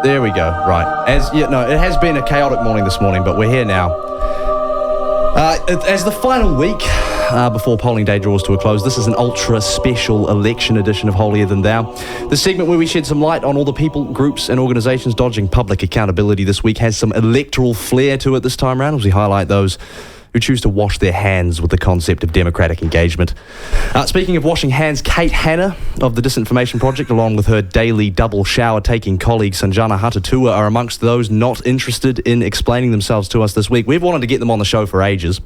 There we go. Right. It has been a chaotic morning this morning, but we're here now. As the final week before polling day draws to a close, this is an ultra special election edition of Holier Than Thou. The segment where we shed some light on all the people, groups and organisations dodging public accountability this week has some electoral flair to it this time around, as we highlight those who choose to wash their hands with the concept of democratic engagement. Speaking of washing hands, Kate Hanna of the Disinformation Project, along with her daily double shower-taking colleague Sanjana Hatatua, are amongst those not interested in explaining themselves to us this week. We've wanted to get them on the show for ages,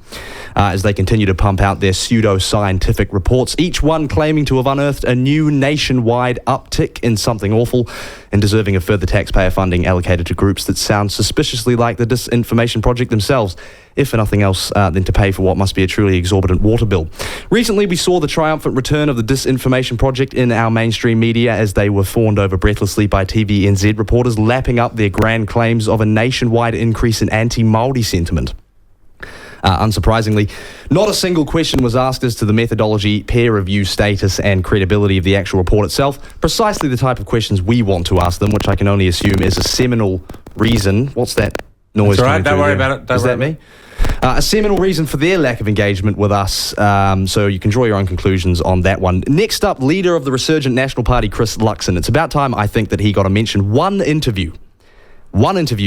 as they continue to pump out their pseudo-scientific reports, each one claiming to have unearthed a new nationwide uptick in something awful and deserving of further taxpayer funding allocated to groups that sound suspiciously like the Disinformation Project themselves, if for nothing else than to pay for what must be a truly exorbitant water bill. Recently, we saw the triumphant return of the Disinformation Project in our mainstream media as they were fawned over breathlessly by TVNZ reporters lapping up their grand claims of a nationwide increase in anti-Māori sentiment. Unsurprisingly, not a single question was asked as to the methodology, peer review status and credibility of the actual report itself, precisely the type of questions we want to ask them, which I can only assume is a seminal reason. What's that noise? That's all right, don't worry about it. Is that me? A seminal reason for their lack of engagement with us, so you can draw your own conclusions on that one. Next up, leader of the resurgent National Party, Chris Luxon. It's about time, I think, that he got a mention. One interview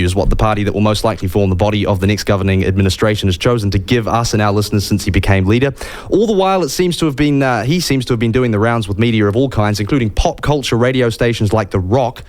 is what the party that will most likely form the body of the next governing administration has chosen to give us and our listeners since he became leader. All the while, he seems to have been doing the rounds with media of all kinds, including pop culture radio stations like The Rock,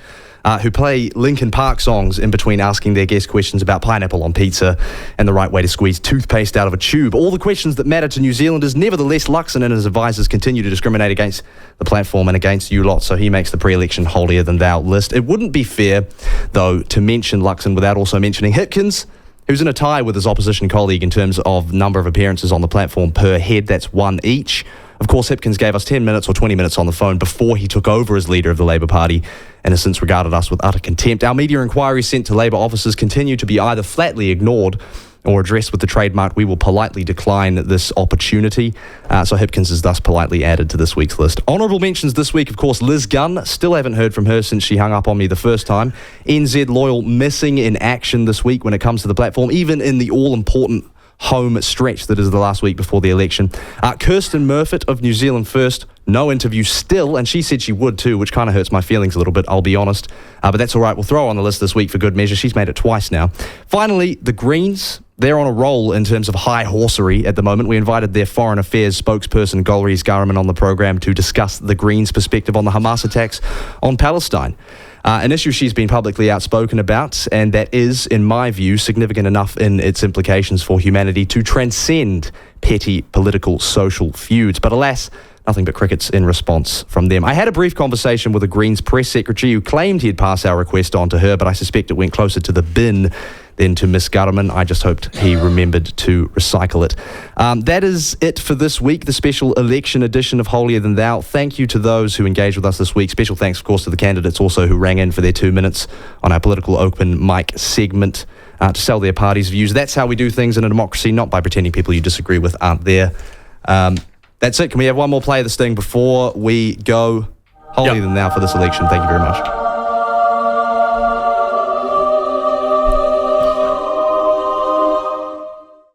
who play Linkin Park songs in between asking their guests questions about pineapple on pizza and the right way to squeeze toothpaste out of a tube. All the questions that matter to New Zealanders. Nevertheless, Luxon and his advisors continue to discriminate against the platform and against you lot, so he makes the pre-election Holier Than Thou list. It wouldn't be fair, though, to mention Luxon without also mentioning Hipkins, who's in a tie with his opposition colleague in terms of number of appearances on the platform per head. That's one each. Of course, Hipkins gave us 10 minutes or 20 minutes on the phone before he took over as leader of the Labour Party and has since regarded us with utter contempt. Our media inquiries sent to Labour officers continue to be either flatly ignored or addressed with the trademark, "We will politely decline this opportunity." So Hipkins is thus politely added to this week's list. Honourable mentions this week, of course, Liz Gunn. Still haven't heard from her since she hung up on me the first time. NZ Loyal missing in action this week when it comes to the platform, even in the all-important home stretch that is the last week before the election. Kirsten Murfitt of New Zealand First, no interview still, and she said she would too, which kind of hurts my feelings a little bit, I'll be honest. But that's all right, we'll throw her on the list this week for good measure. She's made it twice now. Finally, the Greens. They're on a roll in terms of high horsery at the moment. We invited their foreign affairs spokesperson, Golriz Ghahraman, on the program to discuss the Greens' perspective on the Hamas attacks on Palestine. An issue she's been publicly outspoken about, and that is, in my view, significant enough in its implications for humanity to transcend petty political social feuds. But alas, nothing but crickets in response from them. I had a brief conversation with a Greens press secretary who claimed he'd pass our request on to her, but I suspect it went closer to the bin than to Miss Ghahraman. I just hoped he remembered to recycle it. That is it for this week, the special election edition of Holier Than Thou. Thank you to those who engaged with us this week. Special thanks, of course, to the candidates also who rang in for their 2 minutes on our political open mic segment to sell their party's views. That's how we do things in a democracy, not by pretending people you disagree with aren't there. That's it. Can we have one more play of this thing before we go? Holier Than Thou for this election. Thank you very much.